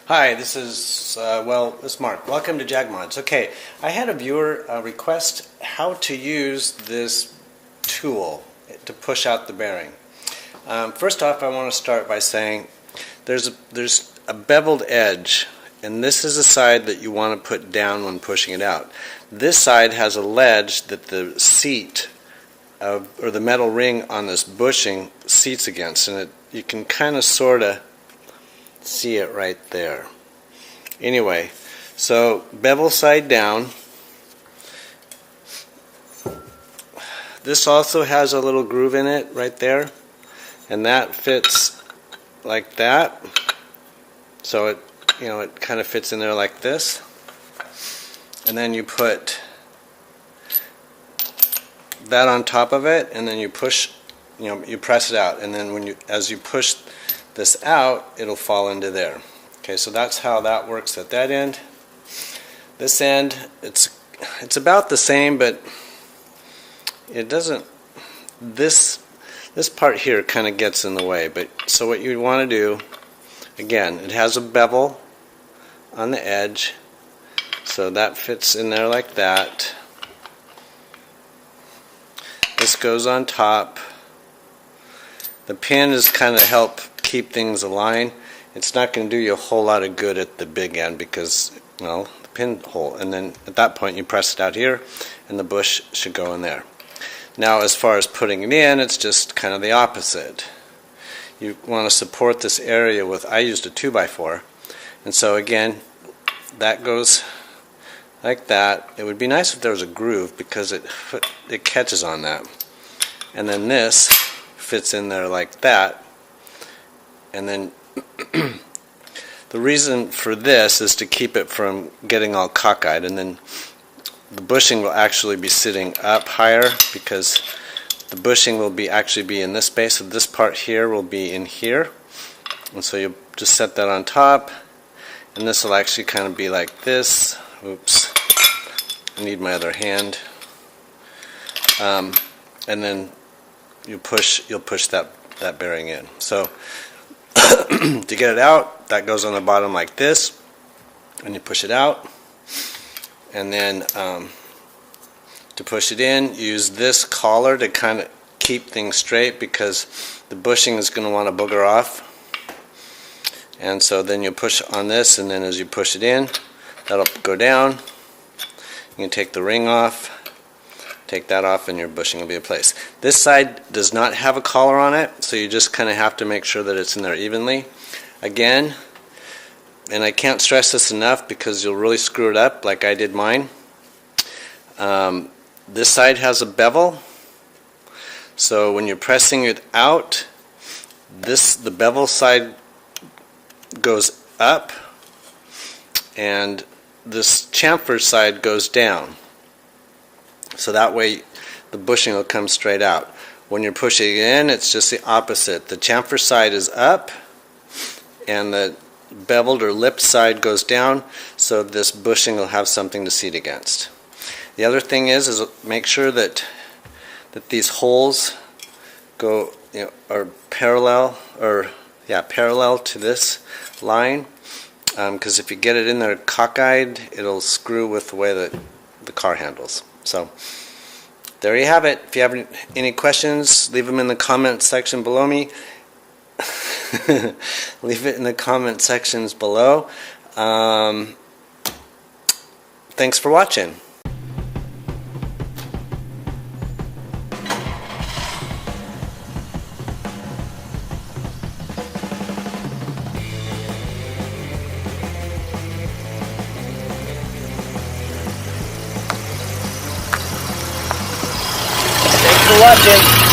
Hi, this is Mark. Welcome to JagMods. Okay, I had a viewer request how to use this tool to push out the bearing. First off, I want to start by saying there's a beveled edge, and this is the side that you want to put down when pushing it out. This side has a ledge that the seat or the metal ring on this bushing seats against, and you can kind of sort of see it right there. Anyway, so bevel side down. This also has a little groove in it right there, and that fits like that. So it kind of fits in there like this. And then you put that on top of it, and then you push, you press it out, and then as you push this out, it'll fall into there. Okay, so that's how that works at that end. This end, it's about the same, but it doesn't. This part here kind of gets in the way. But so what you want to do, again, it has a bevel on the edge, so that fits in there like that. This goes on top. The pin is kind of help keep things aligned. It's not going to do you a whole lot of good at the big end because, well, the pinhole, and then at that point you press it out here and the bush should go in there. Now as far as putting it in, it's just kind of the opposite. You want to support this area with, I used a 2x4, and so again that goes like that. It would be nice if there was a groove because it catches on that, and then this fits in there like that. And then the reason for this is to keep it from getting all cockeyed, and then the bushing will actually be sitting up higher because the bushing will actually be in this space, so this part here will be in here, and so you just set that on top, and this will actually kind of be like this. Oops, I need my other hand. And then you'll push that bearing in. So to get it out, that goes on the bottom like this, and you push it out, and then to push it in, use this collar to kind of keep things straight because the bushing is going to want to booger off. And so then you push on this, and then as you push it in, that'll go down. You can take the ring off, take that off, and your bushing will be in place. This side does not have a collar on it, so you just kind of have to make sure that it's in there evenly. Again, and I can't stress this enough because you'll really screw it up like I did mine. This side has a bevel, so when you're pressing it out, the bevel side goes up, and this chamfer side goes down. So that way the bushing will come straight out. When you're pushing it in, it's just the opposite. The chamfer side is up and the beveled or lipped side goes down, so this bushing will have something to seat against. The other thing is make sure that these holes go, are parallel to this line, because if you get it in there cockeyed, it'll screw with the way that the car handles. So there you have it. If you have any questions, leave them in the comment section below me. Leave it in the comment sections below. Thanks for watching. Thanks for watching.